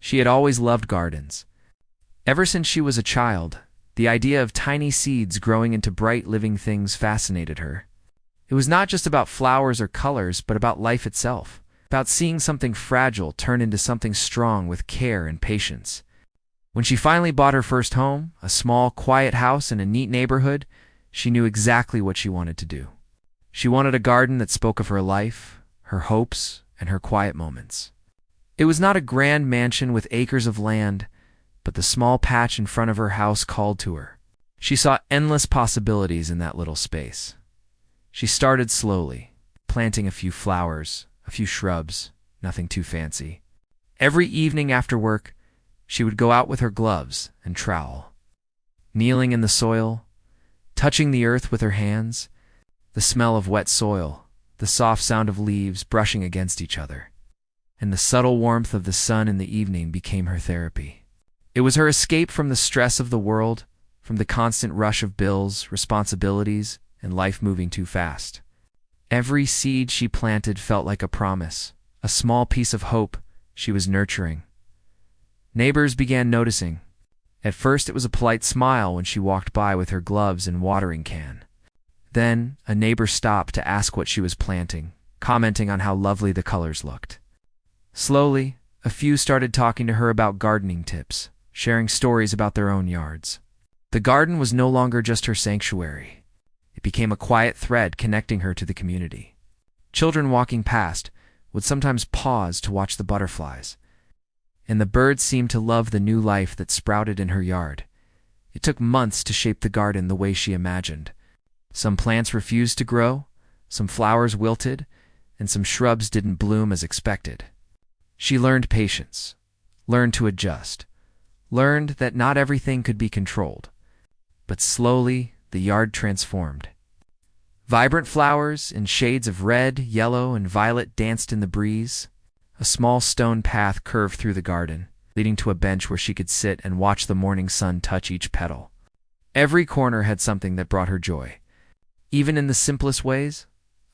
She had always loved gardens. Ever since she was a child, the idea of tiny seeds growing into bright living things fascinated her. It was not just about flowers or colors, but about life itself, about seeing something fragile turn into something strong with care and patience. When she finally bought her first home, a small, quiet house in a neat neighborhood, she knew exactly what she wanted to do. She wanted a garden that spoke of her life, her hopes, and her quiet moments. It was not a grand mansion with acres of land, but the small patch in front of her house called to her. She saw endless possibilities in that little space. She started slowly, planting a few flowers, a few shrubs, nothing too fancy. Every evening after work, she would go out with her gloves and trowel. Kneeling in the soil, touching the earth with her hands, the smell of wet soil, the soft sound of leaves brushing against each other, and the subtle warmth of the sun in the evening became her therapy. It was her escape from the stress of the world, from the constant rush of bills, responsibilities, and life moving too fast. Every seed she planted felt like a promise, a small piece of hope she was nurturing. Neighbors began noticing. At first it was a polite smile when she walked by with her gloves and watering can. Then a neighbor stopped to ask what she was planting, commenting on how lovely the colors looked. Slowly, a few started talking to her about gardening tips, sharing stories about their own yards. The garden was no longer just her sanctuary. It became a quiet thread connecting her to the community. Children walking past would sometimes pause to watch the butterflies, and the birds seemed to love the new life that sprouted in her yard. It took months to shape the garden the way she imagined. Some plants refused to grow, some flowers wilted, and some shrubs didn't bloom as expected. She learned patience, learned to adjust, learned that not everything could be controlled. But slowly, the yard transformed. Vibrant flowers in shades of red, yellow, and violet danced in the breeze. A small stone path curved through the garden, leading to a bench where she could sit and watch the morning sun touch each petal. Every corner had something that brought her joy. Even in the simplest ways,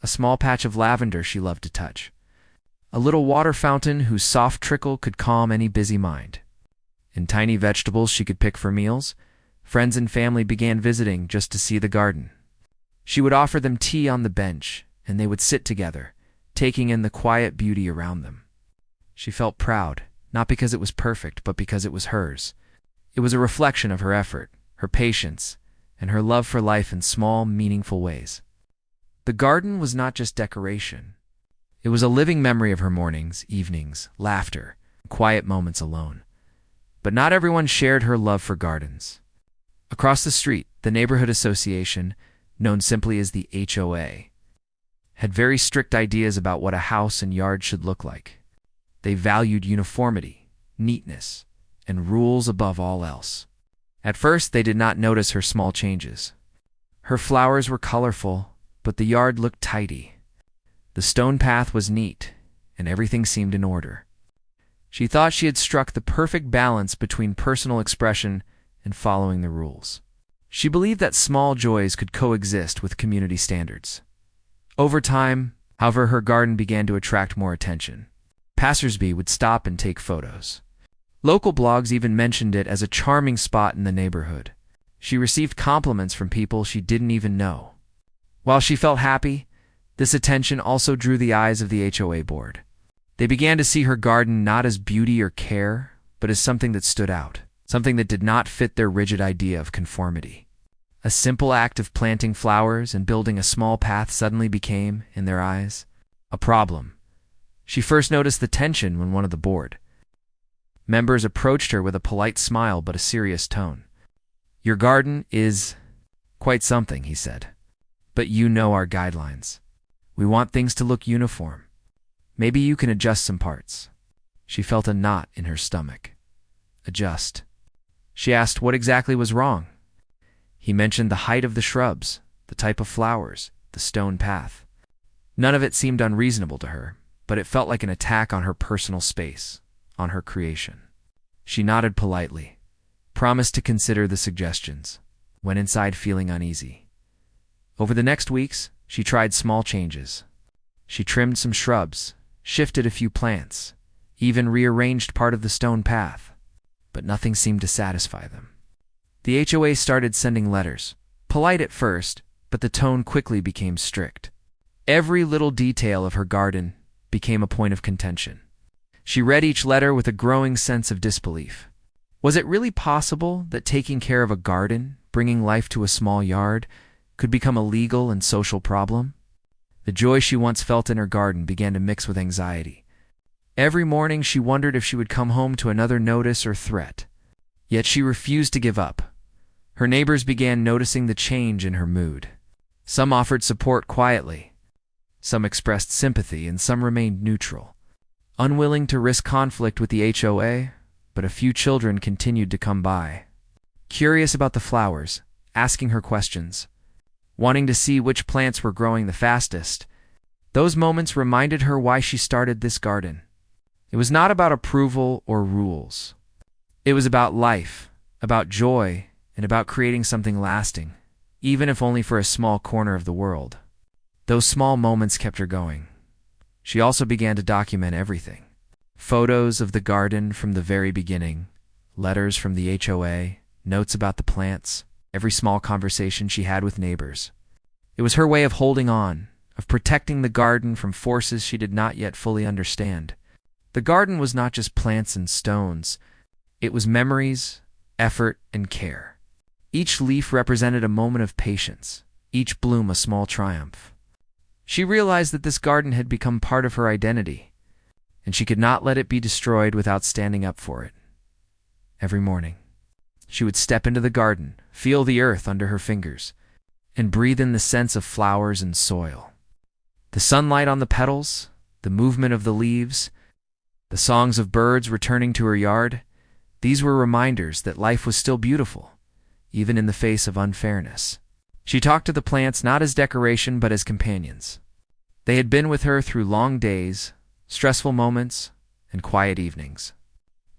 a small patch of lavender she loved to touch, a little water fountain whose soft trickle could calm any busy mind, and tiny vegetables she could pick for meals. Friends and family began visiting just to see the garden. She would offer them tea on the bench, and they would sit together, taking in the quiet beauty around them. She felt proud, not because it was perfect, but because it was hers. It was a reflection of her effort, her patience, and her love for life in small, meaningful ways. The garden was not just decoration. It was a living memory of her mornings, evenings, laughter, quiet moments alone. But not everyone shared her love for gardens. Across the street, the neighborhood association, known simply as the HOA, had very strict ideas about what a house and yard should look like. They valued uniformity, neatness, and rules above all else. At first, they did not notice her small changes. Her flowers were colorful, but the yard looked tidy. The stone path was neat, and everything seemed in order. She thought she had struck the perfect balance between personal expression and following the rules. She believed that small joys could coexist with community standards. Over time, however, her garden began to attract more attention. Passersby would stop and take photos. Local blogs even mentioned it as a charming spot in the neighborhood. She received compliments from people she didn't even know. While she felt happy, this attention also drew the eyes of the HOA board. They began to see her garden not as beauty or care, but as something that stood out, something that did not fit their rigid idea of conformity. A simple act of planting flowers and building a small path suddenly became, in their eyes, a problem. She first noticed the tension when one of the board members approached her with a polite smile but a serious tone. "Your garden is quite something," he said. "But you know our guidelines. We want things to look uniform. Maybe you can adjust some parts." She felt a knot in her stomach. Adjust. She asked what exactly was wrong. He mentioned the height of the shrubs, the type of flowers, the stone path. None of it seemed unreasonable to her, but it felt like an attack on her personal space, on her creation. She nodded politely, promised to consider the suggestions, went inside feeling uneasy. Over the next weeks, she tried small changes. She trimmed some shrubs, shifted a few plants, even rearranged part of the stone path. But nothing seemed to satisfy them. The HOA started sending letters, polite at first, but the tone quickly became strict. Every little detail of her garden became a point of contention. She read each letter with a growing sense of disbelief. Was it really possible that taking care of a garden, bringing life to a small yard, could become a legal and social problem? The joy she once felt in her garden began to mix with anxiety. Every morning she wondered if she would come home to another notice or threat. Yet she refused to give up. Her neighbors began noticing the change in her mood. Some offered support quietly. Some expressed sympathy and some remained neutral. Unwilling to risk conflict with the HOA, but a few children continued to come by. Curious about the flowers, asking her questions, wanting to see which plants were growing the fastest. Those moments reminded her why she started this garden. It was not about approval or rules. It was about life, about joy, and about creating something lasting, even if only for a small corner of the world. Those small moments kept her going. She also began to document everything. Photos of the garden from the very beginning, letters from the HOA, notes about the plants, every small conversation she had with neighbors. It was her way of holding on, of protecting the garden from forces she did not yet fully understand. The garden was not just plants and stones. It was memories, effort, and care. Each leaf represented a moment of patience, each bloom a small triumph. She realized that this garden had become part of her identity, and she could not let it be destroyed without standing up for it. Every morning, she would step into the garden, feel the earth under her fingers, and breathe in the scents of flowers and soil. The sunlight on the petals, the movement of the leaves, the songs of birds returning to her yard, these were reminders that life was still beautiful, even in the face of unfairness. She talked to the plants not as decoration but as companions. They had been with her through long days, stressful moments, and quiet evenings.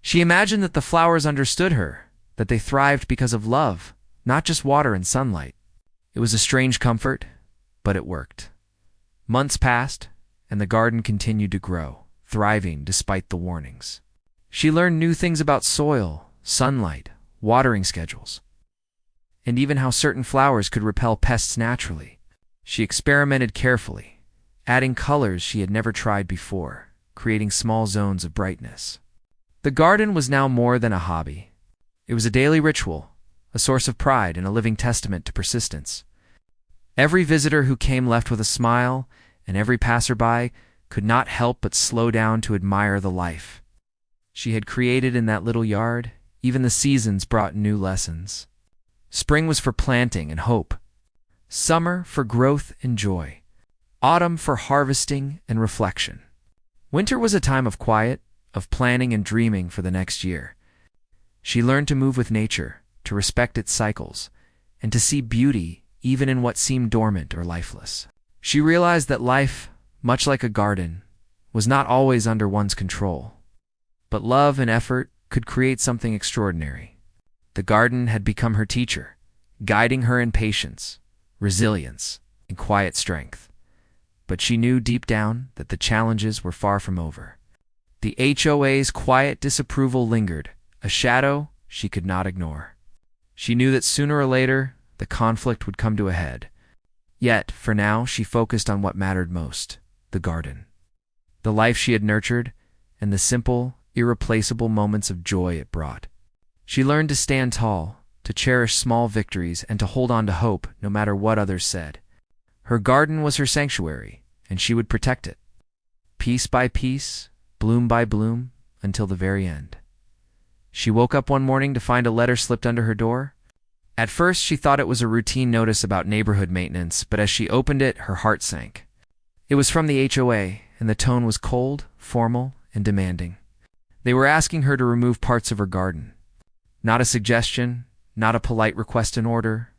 She imagined that the flowers understood her, that they thrived because of love, not just water and sunlight. It was a strange comfort, but it worked. Months passed, and the garden continued to grow, thriving despite the warnings. She learned new things about soil, sunlight, watering schedules, and even how certain flowers could repel pests naturally. She experimented carefully, adding colors she had never tried before, creating small zones of brightness. The garden was now more than a hobby. It was a daily ritual, a source of pride and a living testament to persistence. Every visitor who came left with a smile, and every passerby could not help but slow down to admire the life she had created in that little yard. Even the seasons brought new lessons. Spring was for planting and hope. Summer for growth and joy. Autumn for harvesting and reflection. Winter was a time of quiet, of planning and dreaming for the next year. She learned to move with nature, to respect its cycles, and to see beauty even in what seemed dormant or lifeless. She realized that life, much like a garden, was not always under one's control. But love and effort could create something extraordinary. The garden had become her teacher, guiding her in patience, resilience, and quiet strength. But she knew deep down that the challenges were far from over. The HOA's quiet disapproval lingered, a shadow she could not ignore. She knew that sooner or later, the conflict would come to a head. Yet, for now, she focused on what mattered most: the garden. The life she had nurtured, and the simple, irreplaceable moments of joy it brought. She learned to stand tall, to cherish small victories, and to hold on to hope no matter what others said. Her garden was her sanctuary, and she would protect it, piece by piece, bloom by bloom, until the very end. She woke up one morning to find a letter slipped under her door. At first, she thought it was a routine notice about neighborhood maintenance, but as she opened it, her heart sank. It was from the HOA, and the tone was cold, formal, and demanding. They were asking her to remove parts of her garden. Not a suggestion, not a polite request in order.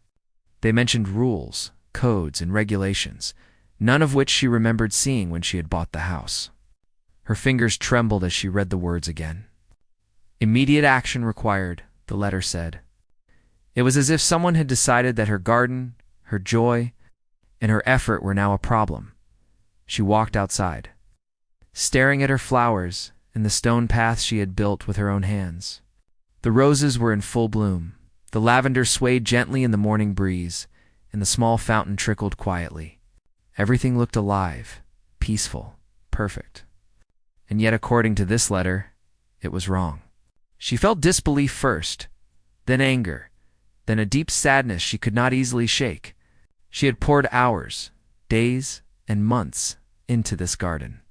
They mentioned rules, codes, and regulations, none of which she remembered seeing when she had bought the house. Her fingers trembled as she read the words again. Immediate action required, the letter said. It was as if someone had decided that her garden, her joy, and her effort were now a problem. She walked outside, staring at her flowers and the stone path she had built with her own hands. The roses were in full bloom. The lavender swayed gently in the morning breeze, and the small fountain trickled quietly. Everything looked alive, peaceful, perfect. And yet, according to this letter, it was wrong. She felt disbelief first, then anger, then a deep sadness she could not easily shake. She had poured hours, days, and months into this garden,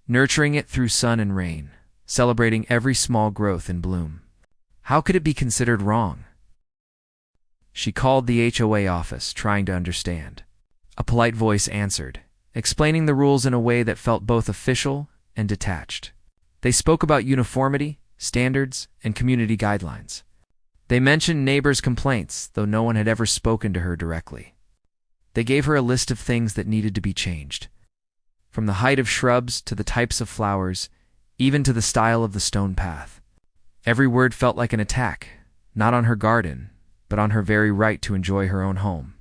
nurturing it through sun and rain, celebrating every small growth and bloom. How could it be considered wrong? She called the HOA office, trying to understand. A polite voice answered, explaining the rules in a way that felt both official and detached. They spoke about uniformity, standards, and community guidelines. They mentioned neighbors' complaints, though no one had ever spoken to her directly. They gave her a list of things that needed to be changed, from the height of shrubs to the types of flowers, even to the style of the stone path. Every word felt like an attack, not on her garden, but on her very right to enjoy her own home.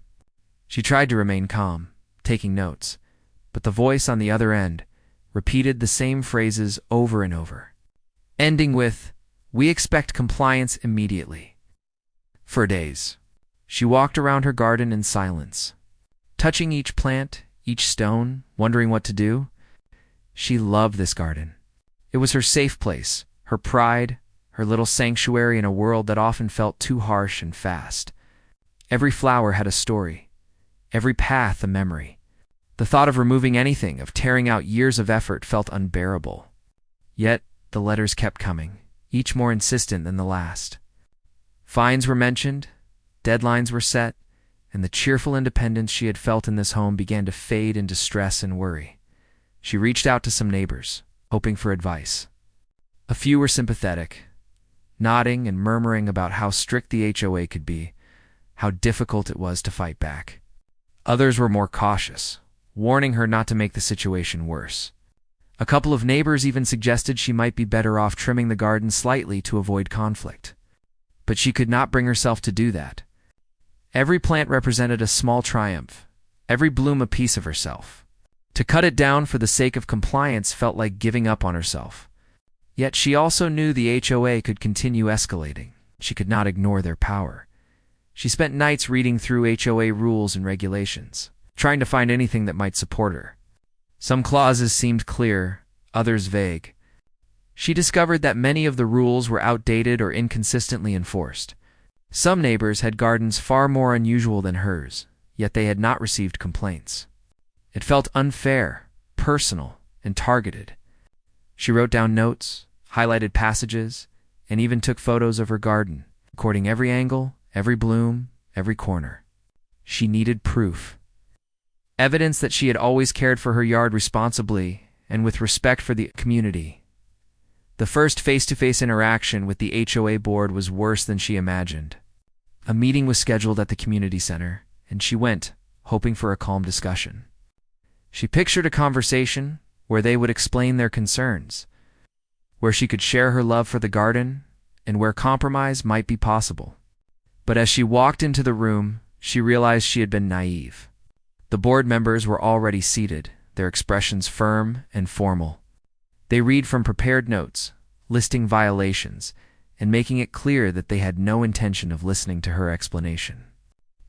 She tried to remain calm, taking notes, but the voice on the other end repeated the same phrases over and over, ending with, "We expect compliance immediately." For days, she walked around her garden in silence, touching each plant, each stone, wondering what to do. She loved this garden. It was her safe place, her pride, her little sanctuary in a world that often felt too harsh and fast. Every flower had a story, every path a memory. The thought of removing anything, of tearing out years of effort, felt unbearable. Yet the letters kept coming, each more insistent than the last. Fines were mentioned, deadlines were set, and the cheerful independence she had felt in this home began to fade into stress and worry. She reached out to some neighbors, hoping for advice. A few were sympathetic, nodding and murmuring about how strict the HOA could be, how difficult it was to fight back. Others were more cautious, warning her not to make the situation worse. A couple of neighbors even suggested she might be better off trimming the garden slightly to avoid conflict. But she could not bring herself to do that. Every plant represented a small triumph, every bloom a piece of herself. To cut it down for the sake of compliance felt like giving up on herself. Yet she also knew the HOA could continue escalating. She could not ignore their power. She spent nights reading through HOA rules and regulations, trying to find anything that might support her. Some clauses seemed clear, others vague. She discovered that many of the rules were outdated or inconsistently enforced. Some neighbors had gardens far more unusual than hers, yet they had not received complaints. It felt unfair, personal, and targeted. She wrote down notes, highlighted passages, and even took photos of her garden, recording every angle, every bloom, every corner. She needed proof. Evidence that she had always cared for her yard responsibly and with respect for the community. The first face-to-face interaction with the HOA board was worse than she imagined. A meeting was scheduled at the community center, and she went, hoping for a calm discussion. She pictured a conversation where they would explain their concerns, where she could share her love for the garden, and where compromise might be possible. But as she walked into the room, she realized she had been naive. The board members were already seated, their expressions firm and formal. They read from prepared notes, listing violations, and making it clear that they had no intention of listening to her explanation.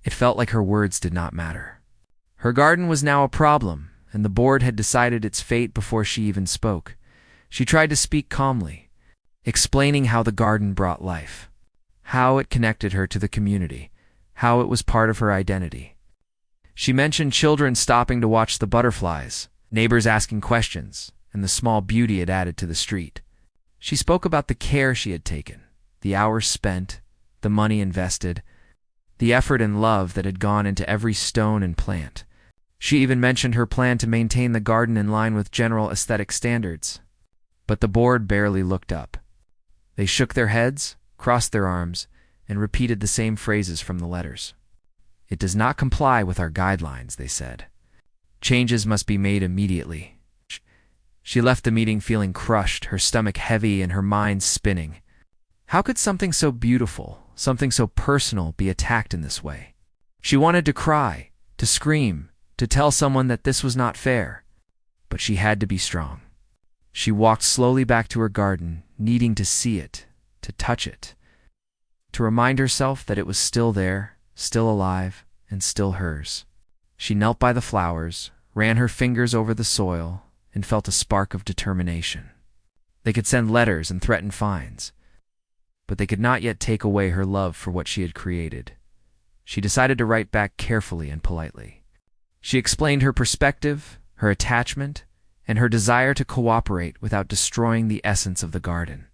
It felt like her words did not matter. Her garden was now a problem, and the board had decided its fate before she even spoke. She tried to speak calmly, explaining how the garden brought life, how it connected her to the community, how it was part of her identity. She mentioned children stopping to watch the butterflies, neighbors asking questions, and the small beauty it added to the street. She spoke about the care she had taken, the hours spent, the money invested, the effort and love that had gone into every stone and plant. She even mentioned her plan to maintain the garden in line with general aesthetic standards. But the board barely looked up. They shook their heads, crossed their arms, and repeated the same phrases from the letters. "It does not comply with our guidelines," they said. "Changes must be made immediately." She left the meeting feeling crushed, her stomach heavy and her mind spinning. How could something so beautiful, something so personal, be attacked in this way? She wanted to cry, to scream, to tell someone that this was not fair. But she had to be strong. She walked slowly back to her garden, needing to see it, to touch it, to remind herself that it was still there, still alive, and still hers. She knelt by the flowers, ran her fingers over the soil, and felt a spark of determination. They could send letters and threaten fines, but they could not yet take away her love for what she had created. She decided to write back carefully and politely. She explained her perspective, her attachment, and her desire to cooperate without destroying the essence of the garden.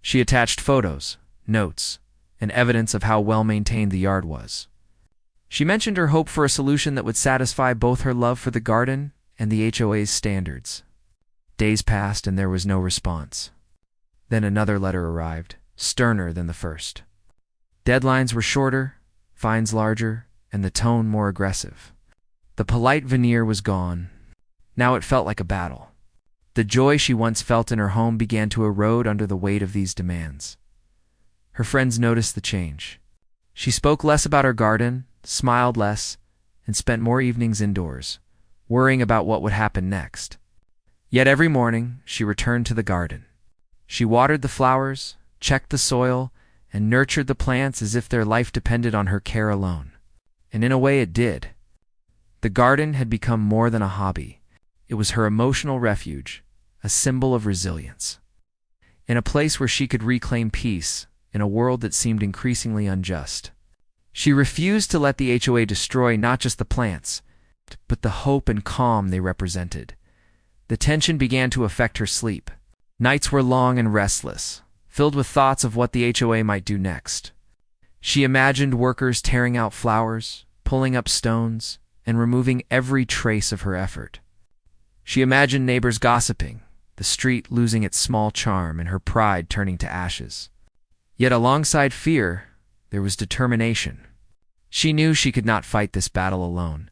She attached photos, notes, and evidence of how well-maintained the yard was. She mentioned her hope for a solution that would satisfy both her love for the garden and the HOA's standards. Days passed and there was no response. Then another letter arrived, sterner than the first. Deadlines were shorter, fines larger, and the tone more aggressive. The polite veneer was gone. Now it felt like a battle. The joy she once felt in her home began to erode under the weight of these demands. Her friends noticed the change. She spoke less about her garden, smiled less, and spent more evenings indoors, worrying about what would happen next. Yet every morning, she returned to the garden. She watered the flowers, checked the soil, and nurtured the plants as if their life depended on her care alone. And in a way it did. The garden had become more than a hobby. It was her emotional refuge, a symbol of resilience. In a place where she could reclaim peace in a world that seemed increasingly unjust. She refused to let the HOA destroy not just the plants, but the hope and calm they represented. The tension began to affect her sleep. Nights were long and restless, filled with thoughts of what the HOA might do next. She imagined workers tearing out flowers, pulling up stones, and removing every trace of her effort. She imagined neighbors gossiping, the street losing its small charm and her pride turning to ashes. Yet alongside fear, there was determination. She knew she could not fight this battle alone,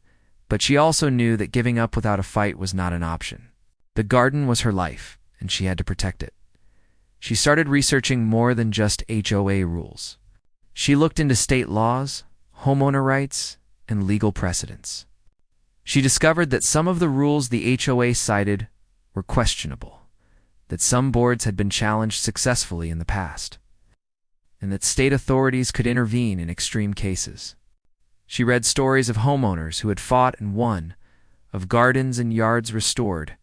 but she also knew that giving up without a fight was not an option. The garden was her life, and she had to protect it. She started researching more than just HOA rules. She looked into state laws, homeowner rights, and legal precedents. She discovered that some of the rules the HOA cited were questionable, that some boards had been challenged successfully in the past, and that state authorities could intervene in extreme cases. She read stories of homeowners who had fought and won, of gardens and yards restored,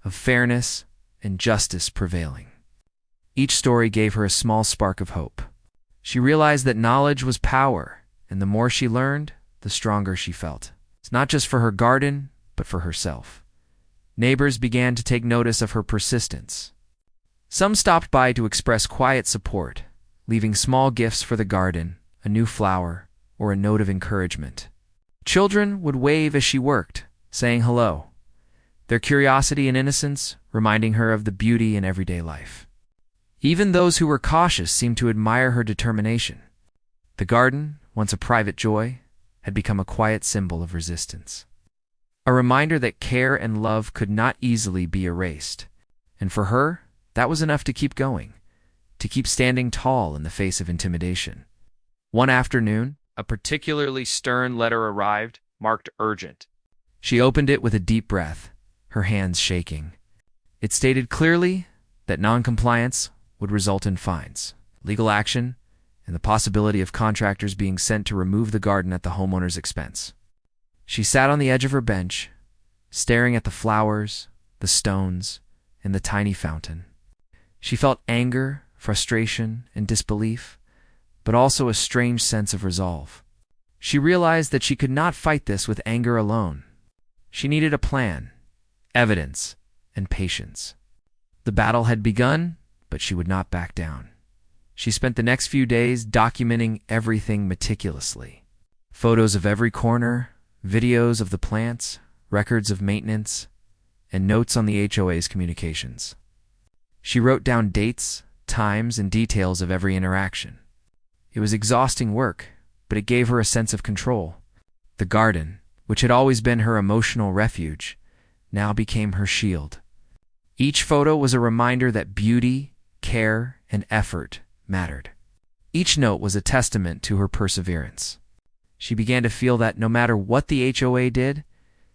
of fairness and justice prevailing. Each story gave her a small spark of hope. She realized that knowledge was power, and the more she learned, the stronger she felt. It's not just for her garden, but for herself. Neighbors began to take notice of her persistence. Some stopped by to express quiet support, leaving small gifts for the garden, a new flower, or a note of encouragement. Children would wave as she worked, saying hello, their curiosity and innocence reminding her of the beauty in everyday life. Even those who were cautious seemed to admire her determination. The garden, once a private joy, had become a quiet symbol of resistance. A reminder that care and love could not easily be erased. And for her, that was enough to keep going, to keep standing tall in the face of intimidation. One afternoon, a particularly stern letter arrived, marked urgent. She opened it with a deep breath, her hands shaking. It stated clearly that noncompliance would result in fines, legal action, and the possibility of contractors being sent to remove the garden at the homeowner's expense. She sat on the edge of her bench, staring at the flowers, the stones, and the tiny fountain. She felt anger, frustration, and disbelief, but also a strange sense of resolve. She realized that she could not fight this with anger alone. She needed a plan, evidence, and patience. The battle had begun, but she would not back down. She spent the next few days documenting everything meticulously. Photos of every corner, videos of the plants, records of maintenance, and notes on the HOA's communications. She wrote down dates, times, and details of every interaction. It was exhausting work, but it gave her a sense of control. The garden, which had always been her emotional refuge, now became her shield. Each photo was a reminder that beauty, care, and effort mattered. Each note was a testament to her perseverance. She began to feel that no matter what the HOA did,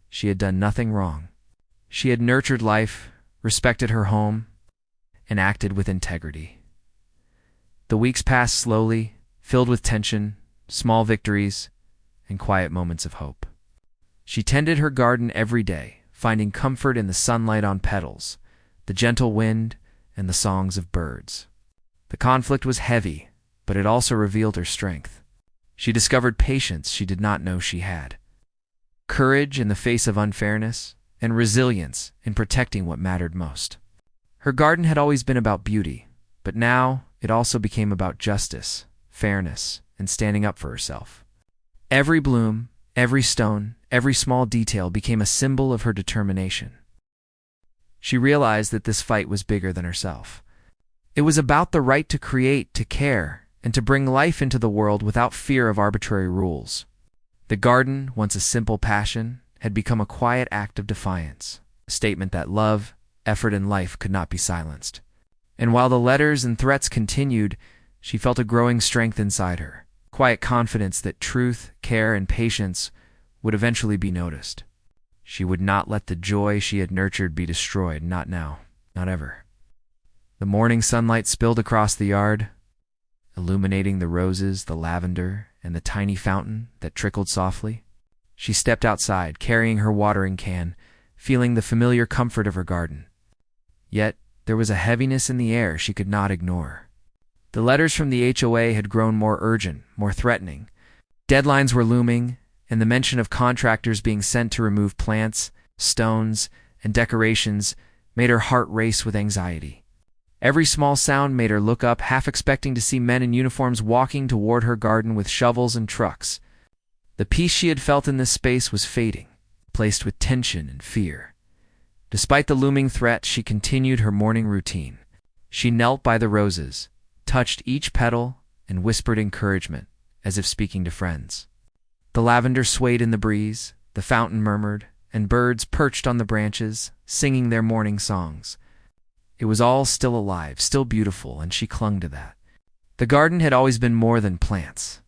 she had done nothing wrong. She had nurtured life, respected her home, and acted with integrity. The weeks passed slowly, filled with tension, small victories, and quiet moments of hope. She tended her garden every day, finding comfort in the sunlight on petals, the gentle wind, and the songs of birds. The conflict was heavy, but it also revealed her strength. She discovered patience she did not know she had, courage in the face of unfairness, and resilience in protecting what mattered most. Her garden had always been about beauty, but now it also became about justice, fairness, and standing up for herself. Every bloom, every stone, every small detail became a symbol of her determination. She realized that this fight was bigger than herself. It was about the right to create, to care, and to bring life into the world without fear of arbitrary rules. The garden, once a simple passion, had become a quiet act of defiance, a statement that love, effort, and life could not be silenced. And while the letters and threats continued, she felt a growing strength inside her, quiet confidence that truth, care, and patience would eventually be noticed. She would not let the joy she had nurtured be destroyed, not now, not ever. The morning sunlight spilled across the yard, illuminating the roses, the lavender, and the tiny fountain that trickled softly. She stepped outside, carrying her watering can, feeling the familiar comfort of her garden. Yet, there was a heaviness in the air she could not ignore. The letters from the HOA had grown more urgent, more threatening. Deadlines were looming, and the mention of contractors being sent to remove plants, stones, and decorations made her heart race with anxiety. Every small sound made her look up, half expecting to see men in uniforms walking toward her garden with shovels and trucks. The peace she had felt in this space was fading, placed with tension and fear. Despite the looming threat, she continued her morning routine. She knelt by the roses, touched each petal, and whispered encouragement, as if speaking to friends. The lavender swayed in the breeze, the fountain murmured, and birds perched on the branches, singing their morning songs. It was all still alive, still beautiful, and she clung to that. The garden had always been more than plants.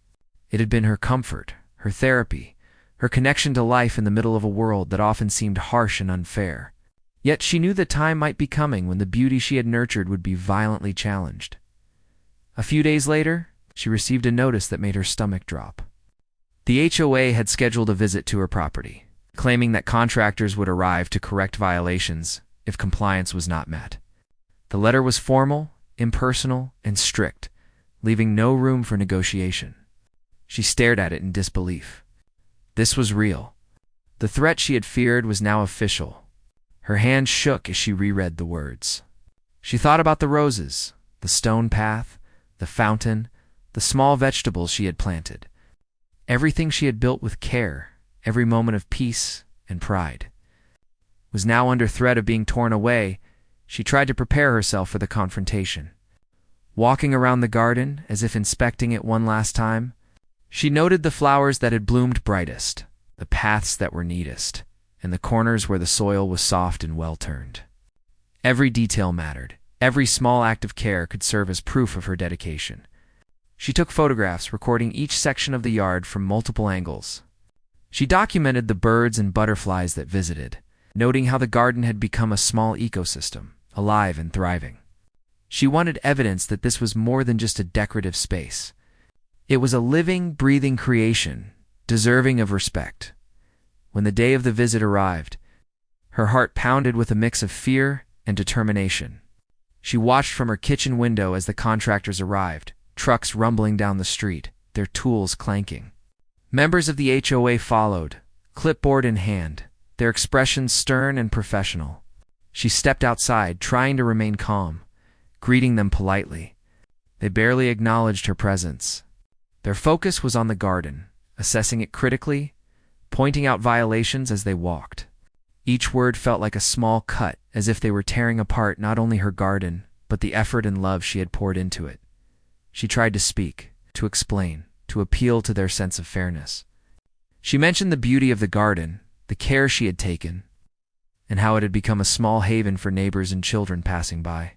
It had been her comfort, her therapy, her connection to life in the middle of a world that often seemed harsh and unfair. Yet she knew the time might be coming when the beauty she had nurtured would be violently challenged. A few days later, she received a notice that made her stomach drop. The HOA had scheduled a visit to her property, claiming that contractors would arrive to correct violations if compliance was not met. The letter was formal, impersonal, and strict, leaving no room for negotiation. She stared at it in disbelief. This was real. The threat she had feared was now official. Her hand shook as she reread the words. She thought about the roses, the stone path, the fountain, the small vegetables she had planted. Everything she had built with care, every moment of peace and pride, was now under threat of being torn away. She tried to prepare herself for the confrontation. Walking around the garden, as if inspecting it one last time, she noted the flowers that had bloomed brightest, the paths that were neatest, and the corners where the soil was soft and well-turned. Every detail mattered. Every small act of care could serve as proof of her dedication. She took photographs, recording each section of the yard from multiple angles. She documented the birds and butterflies that visited, noting how the garden had become a small ecosystem, alive and thriving. She wanted evidence that this was more than just a decorative space. It was a living, breathing creation, deserving of respect. When the day of the visit arrived, her heart pounded with a mix of fear and determination. She watched from her kitchen window as the contractors arrived, trucks rumbling down the street, their tools clanking. Members of the HOA followed, clipboard in hand, their expressions stern and professional. She stepped outside, trying to remain calm, greeting them politely. They barely acknowledged her presence. Their focus was on the garden, assessing it critically, pointing out violations as they walked. Each word felt like a small cut, as if they were tearing apart not only her garden, but the effort and love she had poured into it. She tried to speak, to explain, to appeal to their sense of fairness. She mentioned the beauty of the garden, the care she had taken, and how it had become a small haven for neighbors and children passing by.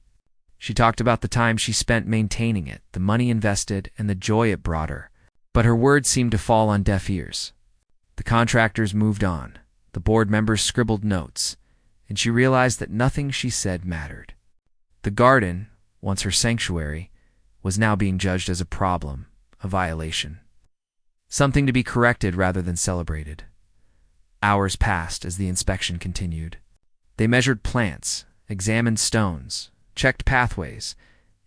She talked about the time she spent maintaining it, the money invested, and the joy it brought her. But her words seemed to fall on deaf ears. The contractors moved on. The board members scribbled notes, and she realized that nothing she said mattered. The garden, once her sanctuary, was now being judged as a problem, a violation. Something to be corrected rather than celebrated. Hours passed as the inspection continued. They measured plants, examined stones, checked pathways,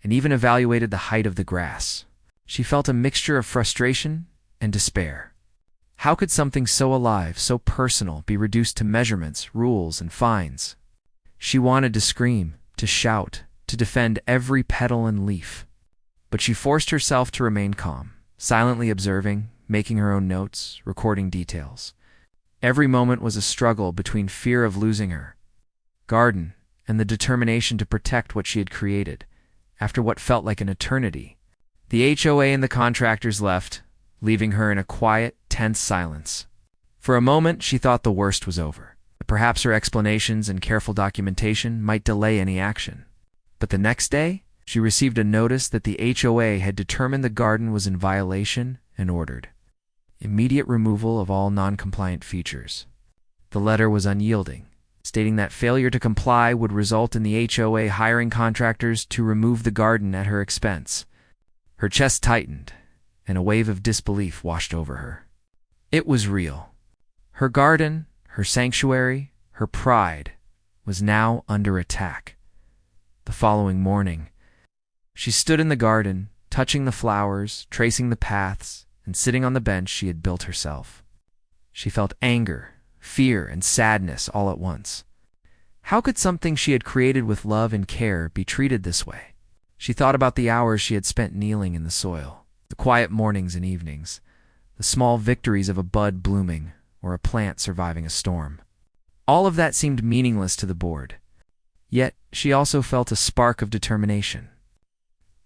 and even evaluated the height of the grass. She felt a mixture of frustration and despair. How could something so alive, so personal, be reduced to measurements, rules, and fines? She wanted to scream, to shout, to defend every petal and leaf. But she forced herself to remain calm, silently observing, making her own notes, recording details. Every moment was a struggle between fear of losing her garden and the determination to protect what she had created. After what felt like an eternity, the HOA and the contractors left, leaving her in a quiet, tense silence. For a moment, she thought the worst was over. Perhaps her explanations and careful documentation might delay any action. But the next day, she received a notice that the HOA had determined the garden was in violation and ordered immediate removal of all non-compliant features. The letter was unyielding, stating that failure to comply would result in the HOA hiring contractors to remove the garden at her expense. Her chest tightened, and a wave of disbelief washed over her. It was real. Her garden, her sanctuary, her pride, was now under attack. The following morning, she stood in the garden, touching the flowers, tracing the paths, and sitting on the bench she had built herself. She felt anger, fear, and sadness all at once. How could something she had created with love and care be treated this way? She thought about the hours she had spent kneeling in the soil, the quiet mornings and evenings, the small victories of a bud blooming or a plant surviving a storm. All of that seemed meaningless to the board. Yet she also felt a spark of determination.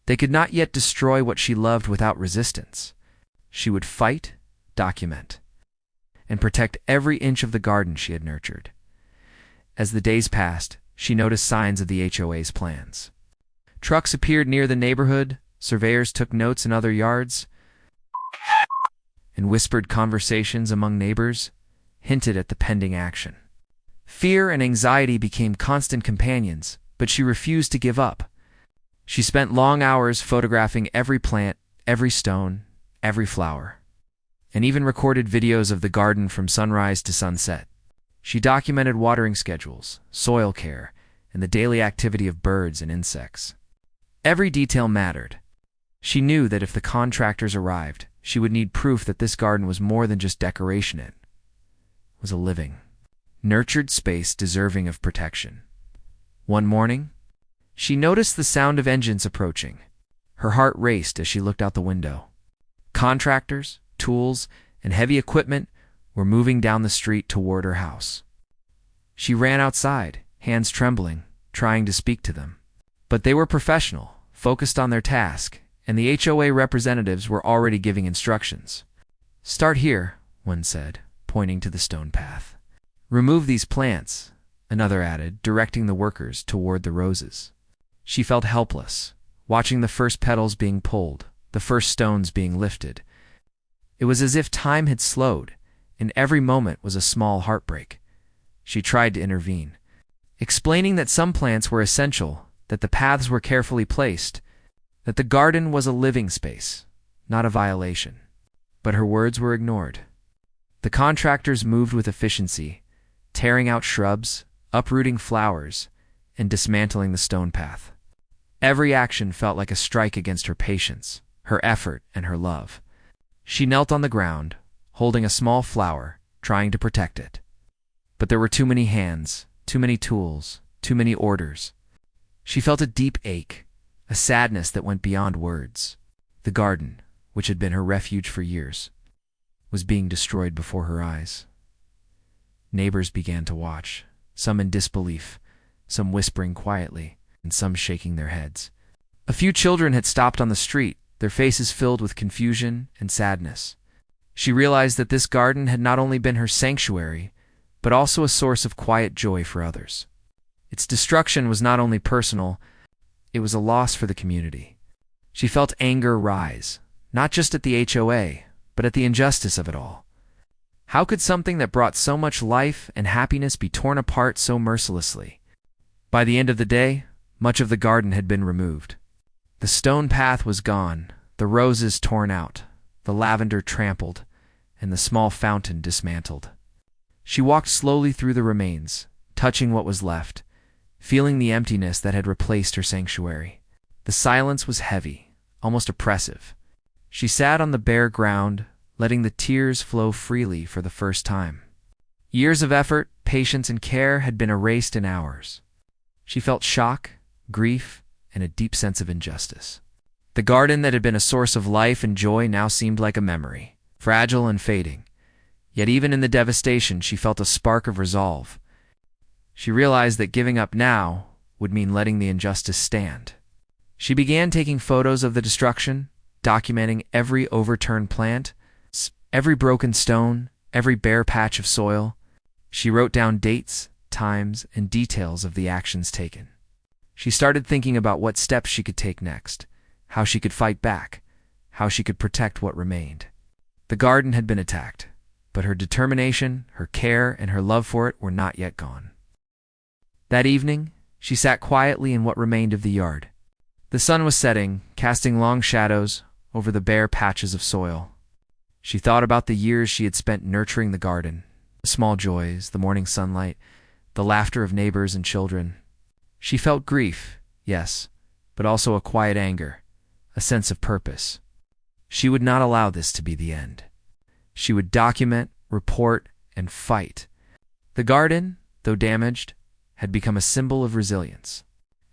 They could not yet destroy what she loved without resistance. She would fight, document, and protect every inch of the garden she had nurtured. As the days passed, she noticed signs of the HOA's plans. Trucks appeared near the neighborhood, surveyors took notes in other yards, and whispered conversations among neighbors hinted at the pending action. Fear and anxiety became constant companions, but she refused to give up. She spent long hours photographing every plant, every stone, every flower, and even recorded videos of the garden from sunrise to sunset. She documented watering schedules, soil care, and the daily activity of birds and insects. Every detail mattered. She knew that if the contractors arrived, she would need proof that this garden was more than just decoration. It was a living, nurtured space deserving of protection. One morning, she noticed the sound of engines approaching. Her heart raced as she looked out the window. Contractors, tools, and heavy equipment were moving down the street toward her house. She ran outside, hands trembling, trying to speak to them. But they were professional, focused on their task, and the HOA representatives were already giving instructions. "Start here," one said, pointing to the stone path. "Remove these plants," another added, directing the workers toward the roses. She felt helpless, watching the first petals being pulled, the first stones being lifted. It was as if time had slowed, and every moment was a small heartbreak. She tried to intervene, explaining that some plants were essential, that the paths were carefully placed, that the garden was a living space, not a violation. But her words were ignored. The contractors moved with efficiency, tearing out shrubs, uprooting flowers, and dismantling the stone path. Every action felt like a strike against her patience, her effort, and her love. She knelt on the ground, holding a small flower, trying to protect it. But there were too many hands, too many tools, too many orders. She felt a deep ache, a sadness that went beyond words. The garden, which had been her refuge for years, was being destroyed before her eyes. Neighbors began to watch, some in disbelief, some whispering quietly, and some shaking their heads. A few children had stopped on the street, their faces filled with confusion and sadness. She realized that this garden had not only been her sanctuary, but also a source of quiet joy for others. Its destruction was not only personal, it was a loss for the community. She felt anger rise, not just at the HOA, but at the injustice of it all. How could something that brought so much life and happiness be torn apart so mercilessly? By the end of the day, Much of the garden had been removed. The stone path was gone, the roses torn out, the lavender trampled, and the small fountain dismantled. She walked slowly through the remains, touching what was left, feeling the emptiness that had replaced her sanctuary. The silence was heavy, almost oppressive. She sat on the bare ground, letting the tears flow freely for the first time. Years of effort, patience, and care had been erased in hours. She felt shock, grief, and a deep sense of injustice. The garden that had been a source of life and joy now seemed like a memory, fragile and fading. Yet even in the devastation, she felt a spark of resolve. She realized that giving up now would mean letting the injustice stand. She began taking photos of the destruction, documenting every overturned plant, every broken stone, every bare patch of soil. She wrote down dates, times, and details of the actions taken. She started thinking about what steps she could take next, how she could fight back, how she could protect what remained. The garden had been attacked, but her determination, her care, and her love for it were not yet gone. That evening, she sat quietly in what remained of the yard. The sun was setting, casting long shadows over the bare patches of soil. She thought about the years she had spent nurturing the garden, the small joys, the morning sunlight, the laughter of neighbors and children. She felt grief, yes, but also a quiet anger, a sense of purpose. She would not allow this to be the end. She would document, report, and fight. The garden, though damaged, had become a symbol of resilience,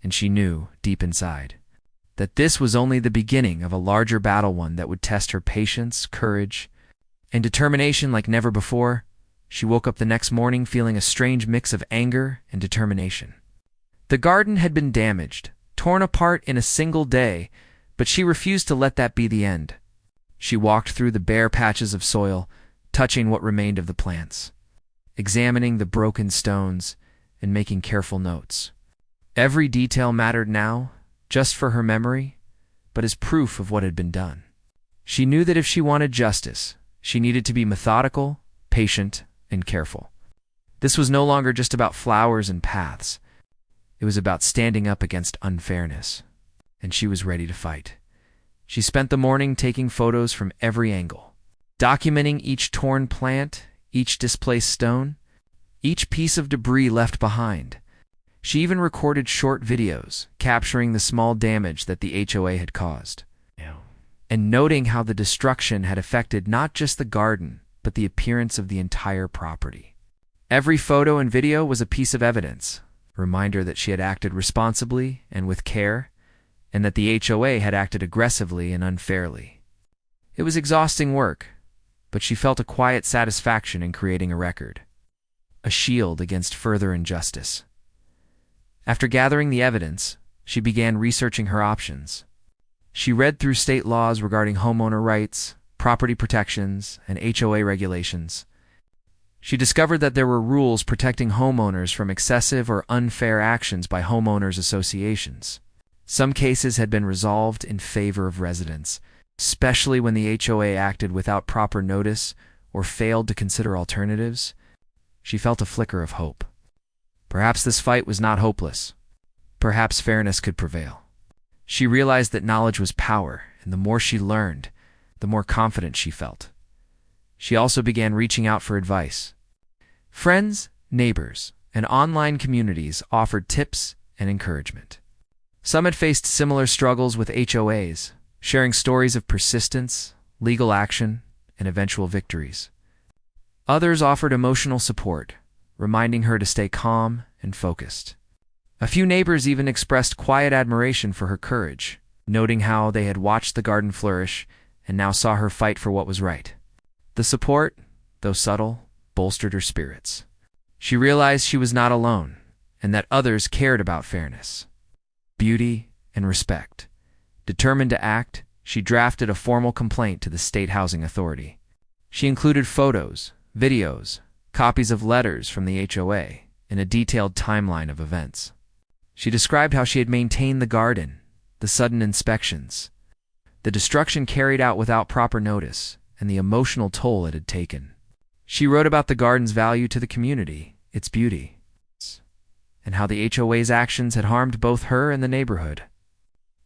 and she knew, deep inside, that this was only the beginning of a larger battle, one that would test her patience, courage, and determination like never before. She woke up the next morning feeling a strange mix of anger and determination. The garden had been damaged, torn apart in a single day, but she refused to let that be the end. She walked through the bare patches of soil, touching what remained of the plants, examining the broken stones, and making careful notes. Every detail mattered now, just for her memory, but as proof of what had been done. She knew that if she wanted justice, she needed to be methodical, patient, and careful. This was no longer just about flowers and paths. It was about standing up against unfairness, and she was ready to fight. She spent the morning taking photos from every angle, documenting each torn plant, each displaced stone, each piece of debris left behind. She even recorded short videos, capturing the small damage that the HOA had caused, and noting how the destruction had affected not just the garden, but the appearance of the entire property. Every photo and video was a piece of evidence, a reminder that she had acted responsibly and with care, and that the HOA had acted aggressively and unfairly. It was exhausting work, but she felt a quiet satisfaction in creating a record, a shield against further injustice. After gathering the evidence, she began researching her options. She read through state laws regarding homeowner rights, property protections, and HOA regulations. She discovered that there were rules protecting homeowners from excessive or unfair actions by homeowners associations. Some cases had been resolved in favor of residents, especially when the HOA acted without proper notice or failed to consider alternatives. She felt a flicker of hope. Perhaps this fight was not hopeless. Perhaps fairness could prevail. She realized that knowledge was power, and the more she learned, the more confident she felt. She also began reaching out for advice. Friends, neighbors, and online communities offered tips and encouragement. Some had faced similar struggles with HOAs, sharing stories of persistence, legal action, and eventual victories. Others offered emotional support, reminding her to stay calm and focused. A few neighbors even expressed quiet admiration for her courage, noting how they had watched the garden flourish and now saw her fight for what was right. The support, though subtle, bolstered her spirits. She realized she was not alone, and that others cared about fairness, beauty, and respect. Determined to act, she drafted a formal complaint to the State Housing Authority. She included photos, videos, copies of letters from the HOA, and a detailed timeline of events. She described how she had maintained the garden, the sudden inspections, the destruction carried out without proper notice, and the emotional toll it had taken. She wrote about the garden's value to the community, its beauty, and how the HOA's actions had harmed both her and the neighborhood.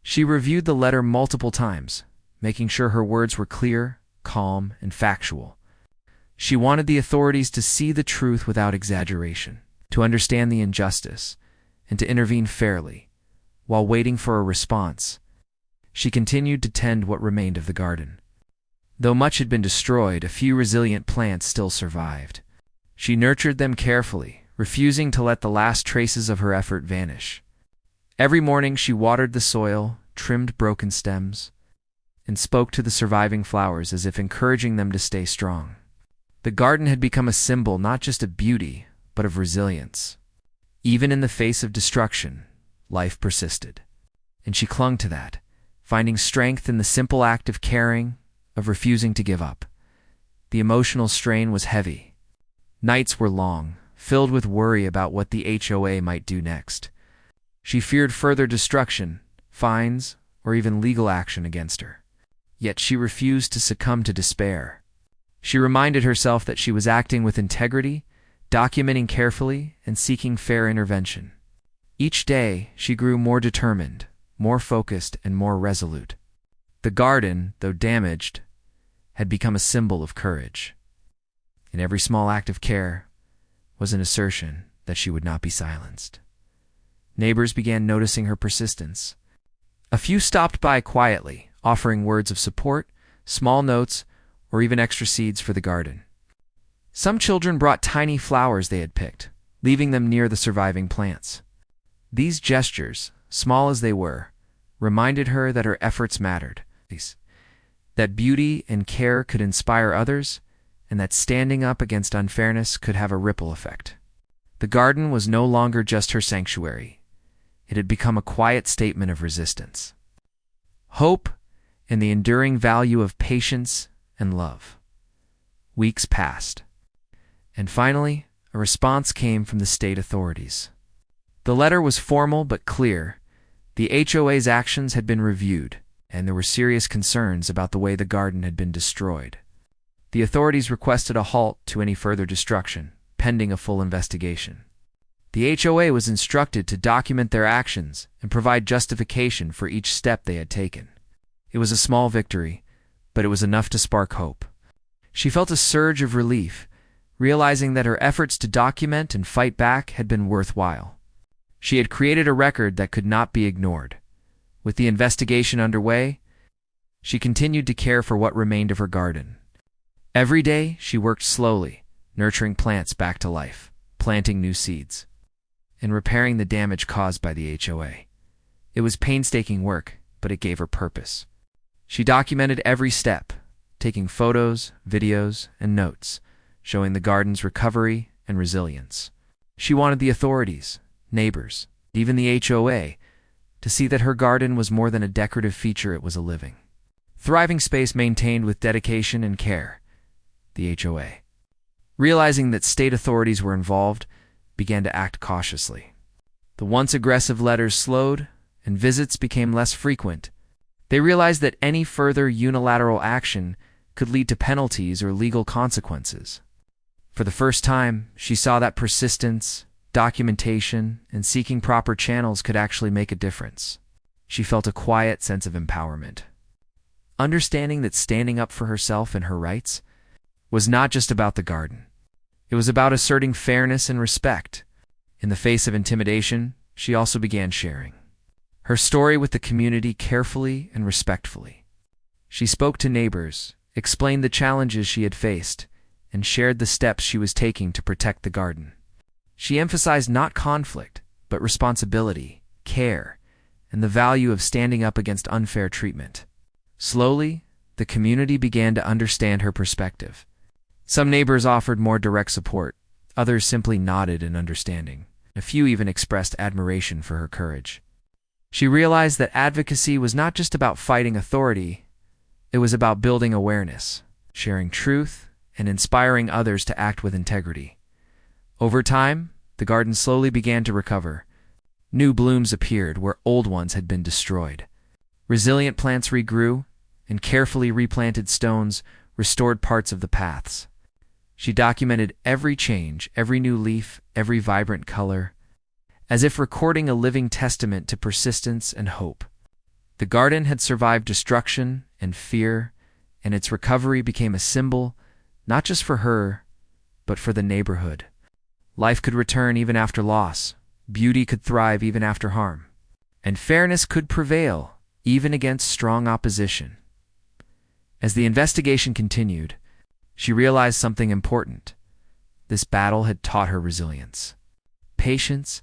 She reviewed the letter multiple times, making sure her words were clear, calm, and factual. She wanted the authorities to see the truth without exaggeration, to understand the injustice, and to intervene fairly. While waiting for a response, she continued to tend what remained of the garden. Though much had been destroyed, a few resilient plants still survived. She nurtured them carefully, refusing to let the last traces of her effort vanish. Every morning she watered the soil, trimmed broken stems, and spoke to the surviving flowers as if encouraging them to stay strong. The garden had become a symbol not just of beauty, but of resilience. Even in the face of destruction, life persisted, and she clung to that, finding strength in the simple act of caring, of refusing to give up. The emotional strain was heavy. Nights were long, filled with worry about what the HOA might do next. She feared further destruction, fines, or even legal action against her. Yet she refused to succumb to despair. She reminded herself that she was acting with integrity, documenting carefully, and seeking fair intervention. Each day, she grew more determined, more focused, and more resolute. The garden, though damaged, had become a symbol of courage. In every small act of care was an assertion that she would not be silenced. Neighbors began noticing her persistence. A few stopped by quietly, offering words of support, small notes, or even extra seeds for the garden. Some children brought tiny flowers they had picked, leaving them near the surviving plants. These gestures, small as they were, reminded her that her efforts mattered, that beauty and care could inspire others, and that standing up against unfairness could have a ripple effect. The garden was no longer just her sanctuary. It had become a quiet statement of resistance, hope, and the enduring value of patience and love. Weeks passed, and finally, a response came from the state authorities. The letter was formal but clear. The HOA's actions had been reviewed, and there were serious concerns about the way the garden had been destroyed. The authorities requested a halt to any further destruction, pending a full investigation. The HOA was instructed to document their actions and provide justification for each step they had taken. It was a small victory, but it was enough to spark hope. She felt a surge of relief, realizing that her efforts to document and fight back had been worthwhile. She had created a record that could not be ignored. With the investigation underway, she continued to care for what remained of her garden. Every day, she worked slowly, nurturing plants back to life, planting new seeds, and repairing the damage caused by the HOA. It was painstaking work, but it gave her purpose. She documented every step, taking photos, videos, and notes, showing the garden's recovery and resilience. She wanted the authorities, neighbors, even the HOA, to see that her garden was more than a decorative feature, it was a living, thriving space maintained with dedication and care. The HOA, realizing that state authorities were involved, began to act cautiously. The once aggressive letters slowed, and visits became less frequent. They realized that any further unilateral action could lead to penalties or legal consequences. For the first time, she saw that persistence, documentation, and seeking proper channels could actually make a difference. She felt a quiet sense of empowerment, understanding that standing up for herself and her rights was not just about the garden. It was about asserting fairness and respect. In the face of intimidation, she also began sharing her story with the community carefully and respectfully. She spoke to neighbors, explained the challenges she had faced, and shared the steps she was taking to protect the garden. She emphasized not conflict, but responsibility, care, and the value of standing up against unfair treatment. Slowly, the community began to understand her perspective. Some neighbors offered more direct support, others simply nodded in understanding. A few even expressed admiration for her courage. She realized that advocacy was not just about fighting authority, it was about building awareness, sharing truth, and inspiring others to act with integrity. Over time, the garden slowly began to recover. New blooms appeared where old ones had been destroyed. Resilient plants regrew, and carefully replanted stones restored parts of the paths. She documented every change, every new leaf, every vibrant color. as if recording a living testament to persistence and hope. The garden had survived destruction and fear, and its recovery became a symbol, not just for her, but for the neighborhood. Life could return even after loss, beauty could thrive even after harm, and fairness could prevail even against strong opposition. As the investigation continued, she realized something important. This battle had taught her resilience, patience,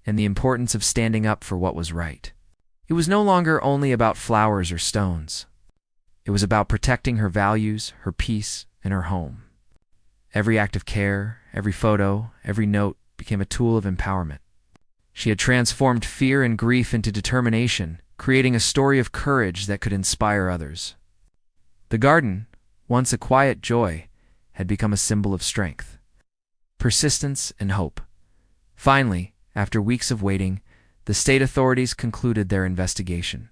and the importance of standing up for what was right. It was no longer only about flowers or stones. It was about protecting her values, her peace, and her home. Every act of care, every photo, every note became a tool of empowerment. She had transformed fear and grief into determination, creating a story of courage that could inspire others. The garden, once a quiet joy, had become a symbol of strength, persistence, and hope. Finally, after weeks of waiting, the state authorities concluded their investigation.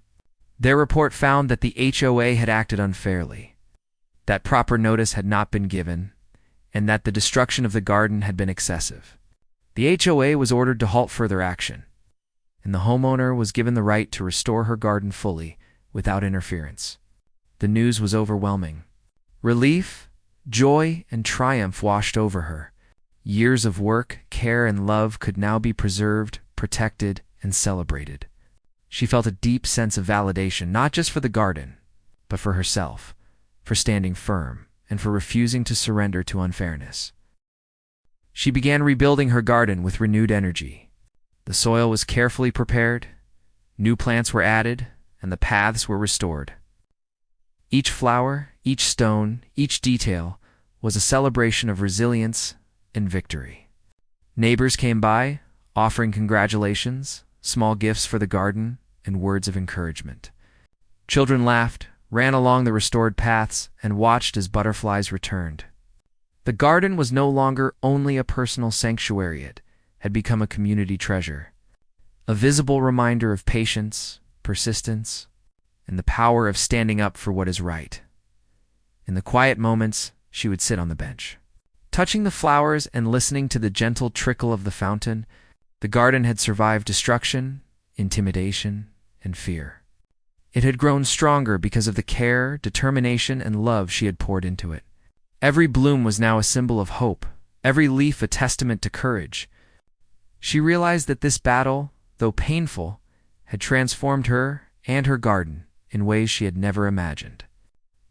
Their report found that the HOA had acted unfairly, that proper notice had not been given, and that the destruction of the garden had been excessive. The HOA was ordered to halt further action, and the homeowner was given the right to restore her garden fully, without interference. The news was overwhelming. Relief, joy, and triumph washed over her. Years of work, care, and love could now be preserved, protected, and celebrated. She felt a deep sense of validation, not just for the garden, but for herself, for standing firm, and for refusing to surrender to unfairness. She began rebuilding her garden with renewed energy. The soil was carefully prepared, new plants were added, and the paths were restored. Each flower, each stone, each detail was a celebration of resilience and victory. Neighbors came by, offering congratulations, small gifts for the garden, and words of encouragement. Children laughed, ran along the restored paths, and watched as butterflies returned. The garden was no longer only a personal sanctuary, it had become a community treasure, a visible reminder of patience, persistence, and the power of standing up for what is right. In the quiet moments, she would sit on the bench, touching the flowers and listening to the gentle trickle of the fountain. The garden had survived destruction, intimidation, and fear. It had grown stronger because of the care, determination, and love she had poured into it. Every bloom was now a symbol of hope, every leaf a testament to courage. She realized that this battle, though painful, had transformed her and her garden in ways she had never imagined.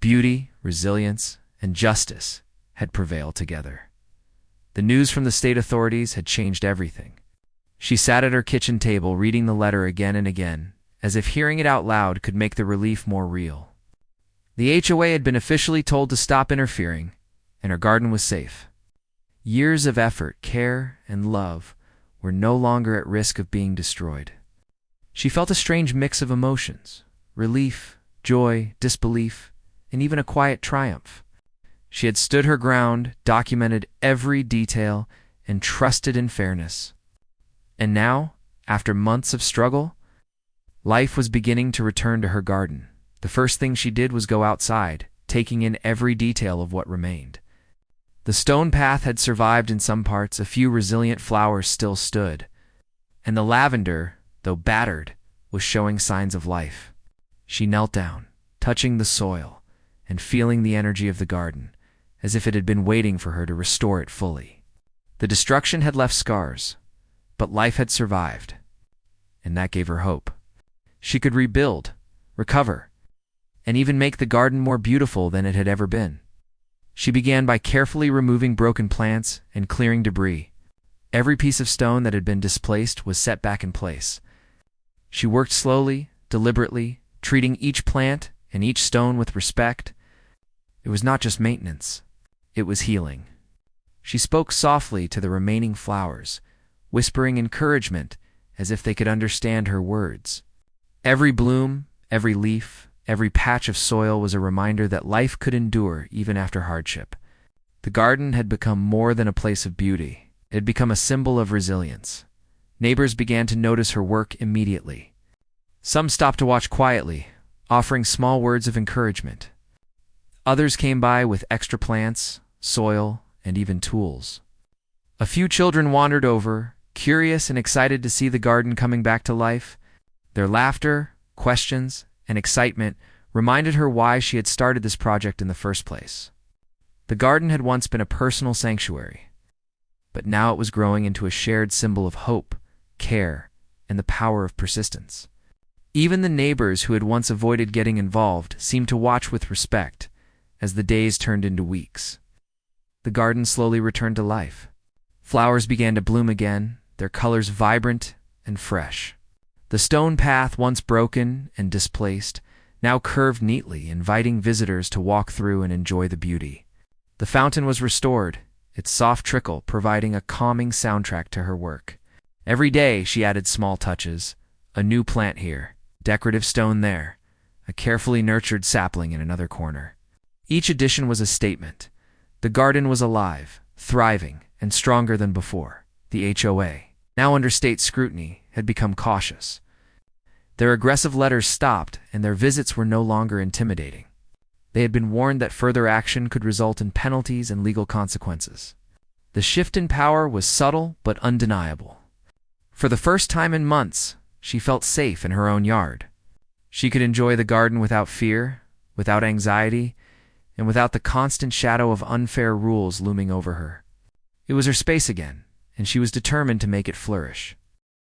Beauty, resilience, and justice had prevailed together. The news from the state authorities had changed everything. She sat at her kitchen table reading the letter again and again, as if hearing it out loud could make the relief more real. The HOA had been officially told to stop interfering, and her garden was safe. Years of effort, care, and love were no longer at risk of being destroyed. She felt a strange mix of emotions: relief, joy, disbelief, and even a quiet triumph. She had stood her ground, documented every detail, and trusted in fairness. And now, after months of struggle, life was beginning to return to her garden. The first thing she did was go outside, taking in every detail of what remained. The stone path had survived in some parts, a few resilient flowers still stood, and the lavender, though battered, was showing signs of life. She knelt down, touching the soil, and feeling the energy of the garden, as if it had been waiting for her to restore it fully. The destruction had left scars, but life had survived, and that gave her hope. She could rebuild, recover, and even make the garden more beautiful than it had ever been. She began by carefully removing broken plants and clearing debris. Every piece of stone that had been displaced was set back in place. She worked slowly, deliberately, treating each plant and each stone with respect. It was not just maintenance, it was healing. She spoke softly to the remaining flowers, whispering encouragement as if they could understand her words. Every bloom, every leaf, every patch of soil was a reminder that life could endure even after hardship. The garden had become more than a place of beauty. It had become a symbol of resilience. Neighbors began to notice her work immediately. Some stopped to watch quietly, offering small words of encouragement. Others came by with extra plants, soil, and even tools. A few children wandered over, curious and excited to see the garden coming back to life. Their laughter, questions, and excitement reminded her why she had started this project in the first place. The garden had once been a personal sanctuary, but now it was growing into a shared symbol of hope, care, and the power of persistence. Even the neighbors who had once avoided getting involved seemed to watch with respect as the days turned into weeks. The garden slowly returned to life. Flowers began to bloom again, their colors vibrant and fresh. The stone path, once broken and displaced, now curved neatly, inviting visitors to walk through and enjoy the beauty. The fountain was restored, its soft trickle providing a calming soundtrack to her work. Every day she added small touches, a new plant here, decorative stone there, a carefully nurtured sapling in another corner. Each addition was a statement. The garden was alive, thriving, and stronger than before. The HOA, now under state scrutiny, had become cautious. Their aggressive letters stopped, and their visits were no longer intimidating. They had been warned that further action could result in penalties and legal consequences. The shift in power was subtle but undeniable. For the first time in months, she felt safe in her own yard. She could enjoy the garden without fear, without anxiety, and without the constant shadow of unfair rules looming over her. It was her space again, and she was determined to make it flourish.